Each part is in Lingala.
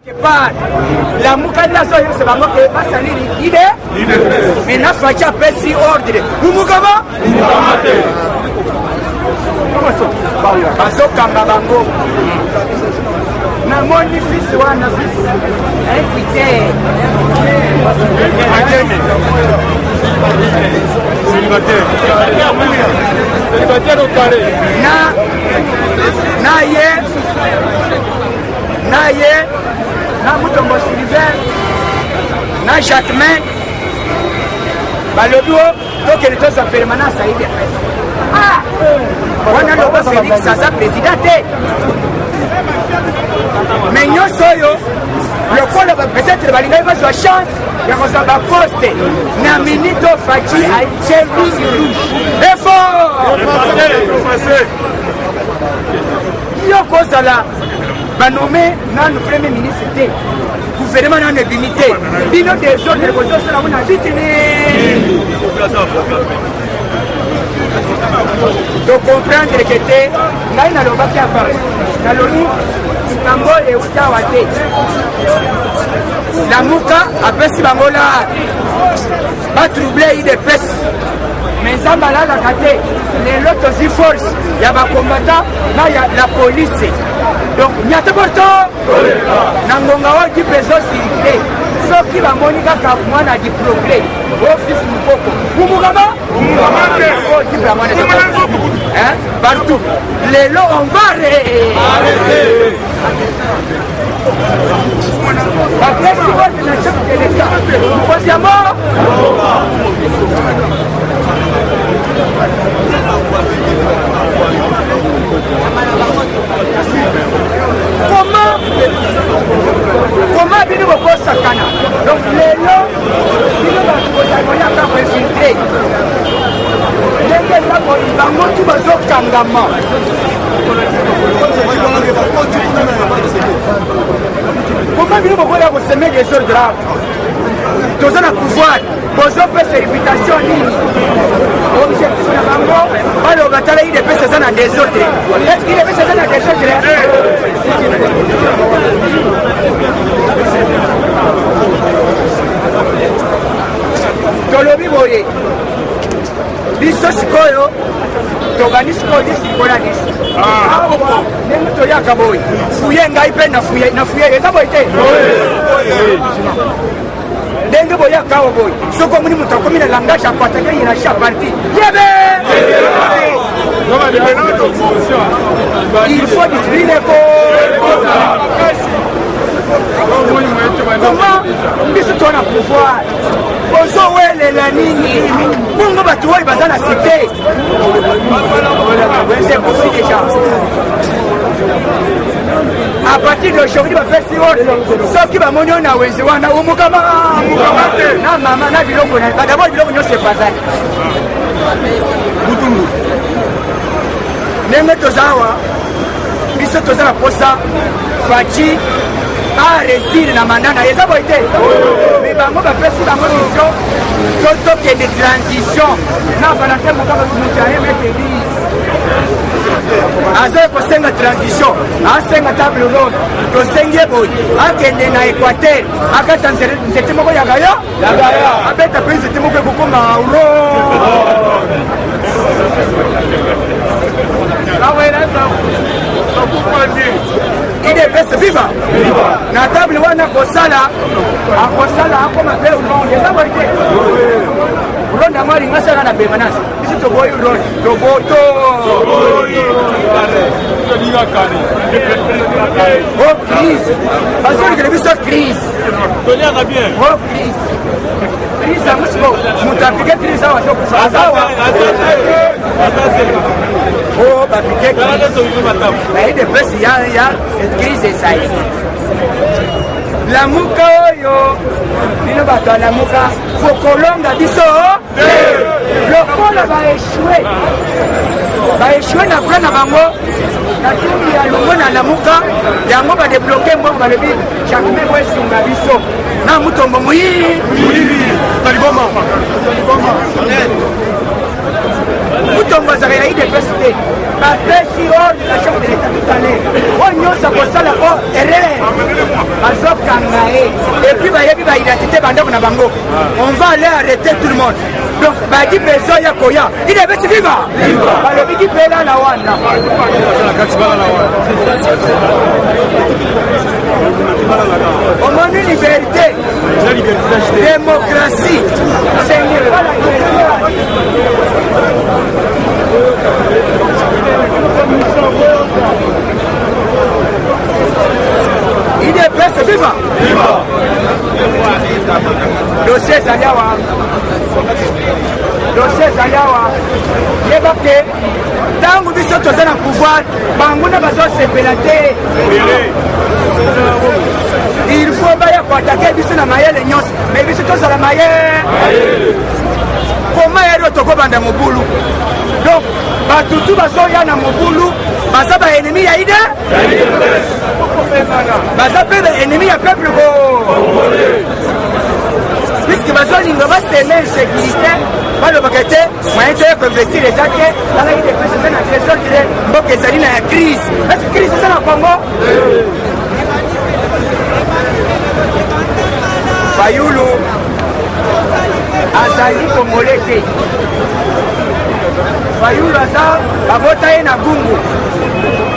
La Moukanazo, c'est vraiment que va salir l'idée. Mais n'a pas déjà payé ordre. Moukama? Bazo Kangabango. Na moni fils wana fils. Écoutez. Célibataire au carré. Na Mutombo Sylvain, na Jacquemin, balobi tokende toza permanence à IDPS. Wana lobo Félix aza président te. Mais nyonso oyo lokola peut-être balingai bazwa chance ya kozwa baposte na minito Faci atie ligne rouge. Effort! Yo kozala nommé dans le premier ministre de gouvernement dans le limité. Bino des autres négociations là on a dit de comprendre que t'es là il n'a pas qu'à parler. Dans le lit, Istanbul et Outaouate. La Mouka après si bangola va troubler il des fesses. Mais ça va là la caté. Les autres aussi force. Il y a des combattants, là il y a la police. Donc, nyate porto nangonga waki peso sirikle soki bamonika kamwana di progrès office mukoko kumugaba hein partout les lots on va arrêter après si vous êtes chef de l'État deuxièmement comment bino bokosakana donc lelo bino bakozakoyaka koinfiltre ndenge sako bango tu bazokangama comment bino bokoya koseme desordre toza na pouvoir bozopesa réputation nini objectif na bango baloba tala idepesa eza na désordre est-ce qu'il idepesa eza na désordre tolobi boye biso sikoyo tobani sikoyo disikola biso ndenge toyaka boye fuye ngai mpe nafuye eza boye te ndenge boyaka awa boye soki omoni moto akomi na langage akwataka hiérarchie ya parti yebe il faut discipline ko comment biso tona pouvoir ozowelela nini bongo bato oyo baza na cité c'est possible déjà à partir d'aujourd'hui bapesi ordre soki bamoni oyo na wenze wana omukama na mama na biloko d'abord biloko nyonso epazali butungu ndenge toza awa biso toza na posa Faci a réussir na manana eza boye te mais bango bapesi bango mission tokende transition na valante mokaba moto ayemete elise aza kosenga transition asenga table ronde tosengi ye boye akende na équateur akata nzete moko ya gaya abeta mpe nzete moko ekokoma uro IDPS viva na table wana kosala akoma pe uronde eza boye te uronde yango alinga sala na permanence biso toboyi uronde toboto oh crise bazolikele biso crise oh crise ya musiko moto apike crise awa azawa oh bapike na IDPS ya crise ezali lamuka oyo bino bato ya lamuka kokolonga biso lokola baeshue na plan na bango na tumi ya longo na lamuka yango badebloke mbongo balobi Jacquemin koesunga biso na mutombo muyibi taliboma mutombo azaka ya IDPS te bapesi ordre na chef de l'État tout à l'heure oyo nyonso akosala o erreur azwa bayebi ba identité bandako na bango. On va aller arrêter tout le monde. Donc badi besoin ya koya. Il est bête viva. Balobi ki pela na wana. On demande liberté. Démocratie. C'est pas la liberté. Il est presque viva. Dossier Zaliawa. Dossier Zaliawa. Yebake. Tant que biso toza na pouvoir, banguna bazo sepelate. Il faut pas attaquer biso na mayele nyos, mais biso toza la mayele. Comment est-ce que tu banda mobulu? Donc, batutu bazo ya na mobulu, baza ba ennemi ya ide? Baza pe ennemi ya peuple congolais. Puisque bazo linga ba seme sécurité, ba le bakete, moyen de investir les attaques, dans la idée que c'est un trésor qui est mboka ezali na crise. Est-ce que crise c'est na Congo? Fayulu azali Congolais te. Fayulu aza babota ye na gungu.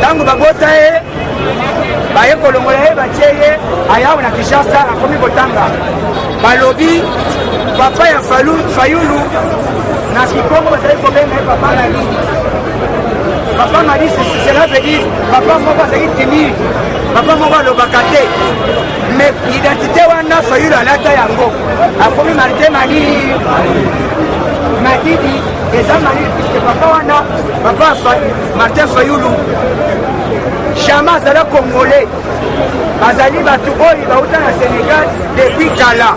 Tango babota ye baye kolongola ye batie ye ayawu na Kinshasa akomi kotanga. Balobi papa ya Fayulu na Kikongo bazali kobenga ye papa Mali. Papa Mali cela veut dire papa moko azali timide. Papa moko alobaka te. Mais l'identité wana Fayulu alata yango. Akomi Martin Mali. Matidi eza Mali puisque papa wana papa Martin Fayulu jamais azala Congolais. Bazali batu oyo bauta na Sénégal depuis kala.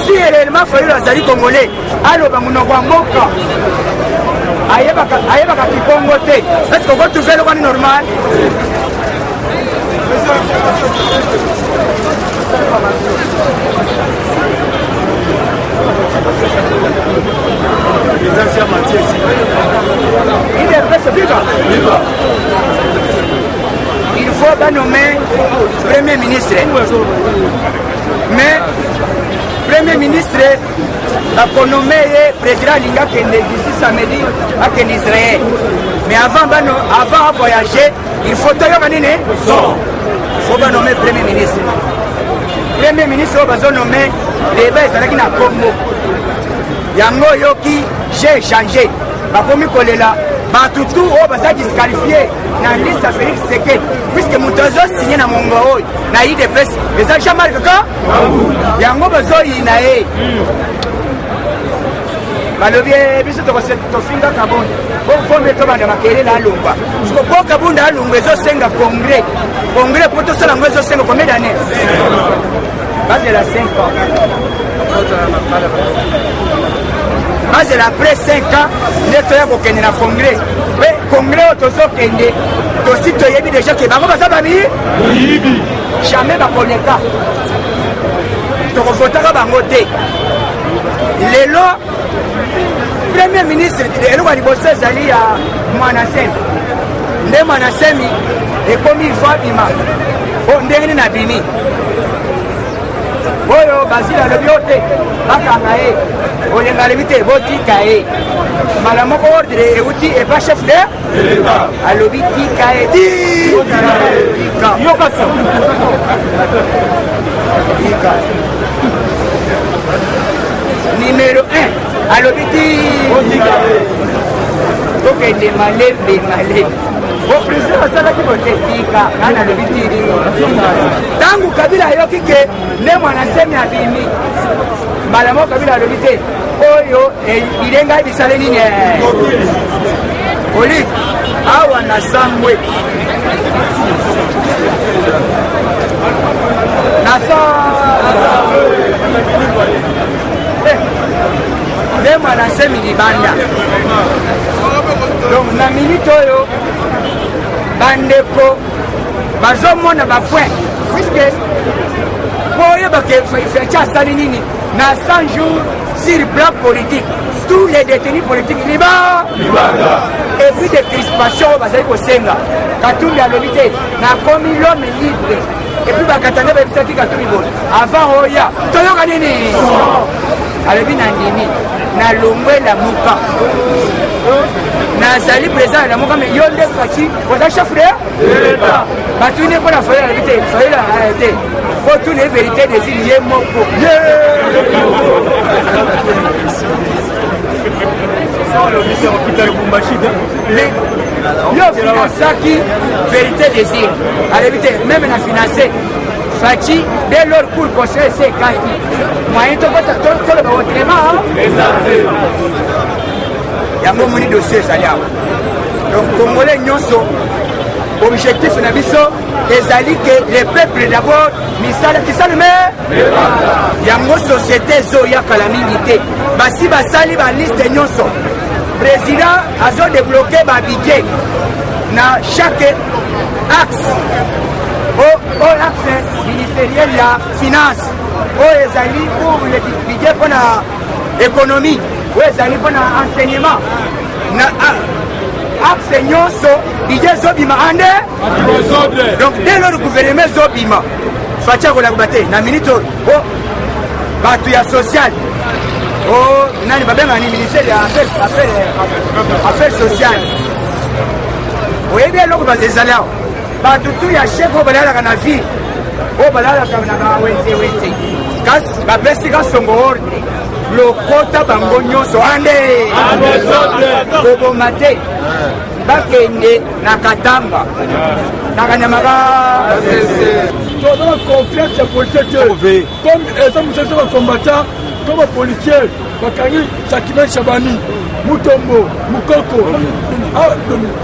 Si réellement Fayulu azali Congolais, aloba monoko ya mboka ayebaka Kikongo te. Est-ce qu'on va trouver le rwanda normal? Il est presque vivant. Il faut pas nommer Premier ministre. Mais Premier ministre a nommé président Linga Kende d'ici samedi à Israël. Mais avant de voyager, il faut pas nommer Premier ministre. Premier ministre va nommer les bains à la Congo. Yango Yoki, j'ai changé. Bakomi Kolela, Batutu, on va disqualifier dans la liste à Félix Tshisekedi. Puisque Moutazo signé dans mon goût, na y des presse. Mais ça, j'ai mal que quand Yango Bazo y nae. Balobi, biso to finga kabonde. Bon, faut mettre dans ma kéré la lumba. Parce que bon kabonde la lumba, zo senga congrès. Congrès pour tout ça, la zo senga combien d'années? C'est la 5 ans. C'est après 5 ans, nous avons fait un congrès. Mais le congrès, nous avons fait déjà que jamais pas pour l'État. Nous avons fait un congrès. Le Premier ministre, nous avons fait un Manassem. Le Manassem est comme il faut, on est Nabini. Oyo basila le biote bakanga e olenga lebite boti kae mala moko ordre e uti e pas chef de l'État alobiti kae ti yokaso numéro 1 alobiti donc de malé au président asalaki botetika ana lobitiri tangu Kabila yoki ke ne Mwanasemi abimi mbala moko Kabila lobite oyo ilenga bisale nini oli awa na sangwe ne Mwanasemi libanda donc na minute oyo bandeko bazomona bapoint puisque poyeba ke fecha asali nini na 100 jours sur plan politique tous les détenus politiques libanda et puis des crispations bazali kosenga Katumbi alobi te nakomi l'homme libre et puis bakatanga babisaki katuni boye avant oya toyoka nini alobi na ndimi nalongwela muka nazali président na muka mais yo nde kati oza chef de l'État batuni mpona foyer alobi te foyer arrêté po tuna vérité desili ye moko yo finançaki vérité désir alobi te même na financé faci dès lors pour construire ces kaki moyen toloba autrement yango moni dossier ezali awa donc congolais nyonso objectif na biso ezali que le peuple d'abord misaleme yango société ezoyakala mingi te basi basali baliste nyonso président azodébloqué babudget na chaque axe oyo axe ministériel ya finance oyo ezali pour le budget mpona économie oyo ezali mpona enseignement na axe nyonso budget ezobima ande donc dès lors gouvernement ezobima faci akolakba te na minute oyo bato ya social nani babengani ministère ya affaires sociales oyebi eloko ezali awa bato tu ya chef oyo balalaka na ville oyo balalaka na bawenzeweze kasi bapesika songo ordre lokota bango nyonso ande koboma te bakende na katamba na kanyamaka tozala confiance ya politique comme eza mosusu bacombattant to bapolicier bakangi Sakina Chabani Mutombo Mukoko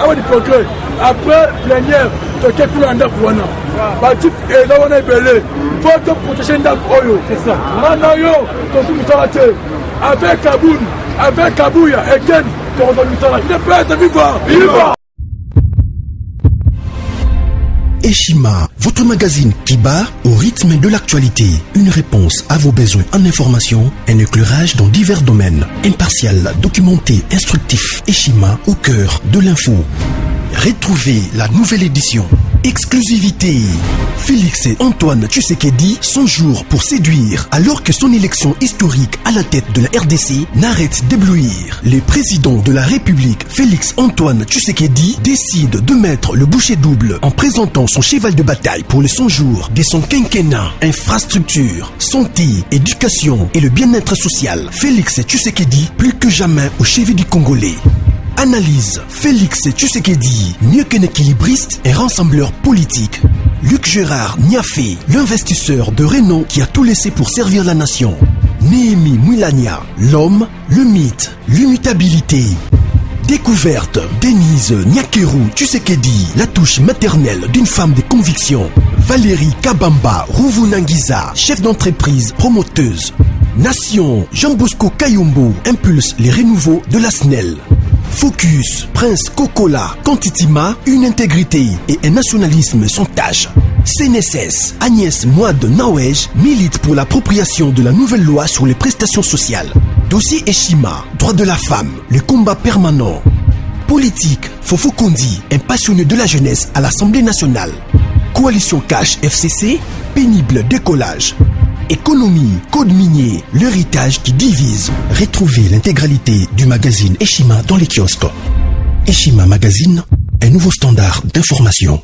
awa di progrès après plénière toke kula ndako wana bati eza wana ebele faut to protéger ndako oyo mana yo tozumisala te avec Kabuya egen tozomisala ne peut être vivant. Eshima, votre magazine qui bat au rythme de l'actualité. Une réponse à vos besoins en information, un éclairage dans divers domaines. Impartial, documenté, instructif. Eshima au cœur de l'info. Retrouvez la nouvelle édition. Exclusivité. Félix Antoine Tshisekedi, 100 jours pour séduire, alors que son élection historique à la tête de la RDC n'arrête d'éblouir. Le président de la République, Félix Antoine Tshisekedi, décide de mettre le bouchée double en présentant son cheval de bataille pour les 100 jours de son quinquennat. Infrastructure, santé, éducation et le bien-être social. Félix Tshisekedi, plus que jamais au chevet du Congolais. Analyse. Félix Tshisekedi, mieux qu'un équilibriste, un rassembleur politique. Luc Gérard Niafé, l'investisseur de renom qui a tout laissé pour servir la nation. Néhémie Moulania, l'homme, le mythe, l'immutabilité. Découverte. Denise Nyakeru Tshisekedi, la touche maternelle d'une femme de conviction. Valérie Kabamba Rouvounangiza, chef d'entreprise promoteuse. Nation. Jean Bosco Kayumbo impulse les renouveaux de la SNEL. Focus, Prince Kokola, Kantitima, une intégrité et un nationalisme sans tâche. CNSS, Agnès Mouad Nawej milite pour l'appropriation de la nouvelle loi sur les prestations sociales. Dossier Eshima, droit de la femme, le combat permanent. Politique, Fofo Kondi, un passionné de la jeunesse à l'Assemblée nationale. Coalition Cash FCC, pénible décollage. Économie, code minier, l'héritage qui divise. Retrouvez l'intégralité du magazine Eshima dans les kiosques. Eshima Magazine, un nouveau standard d'information.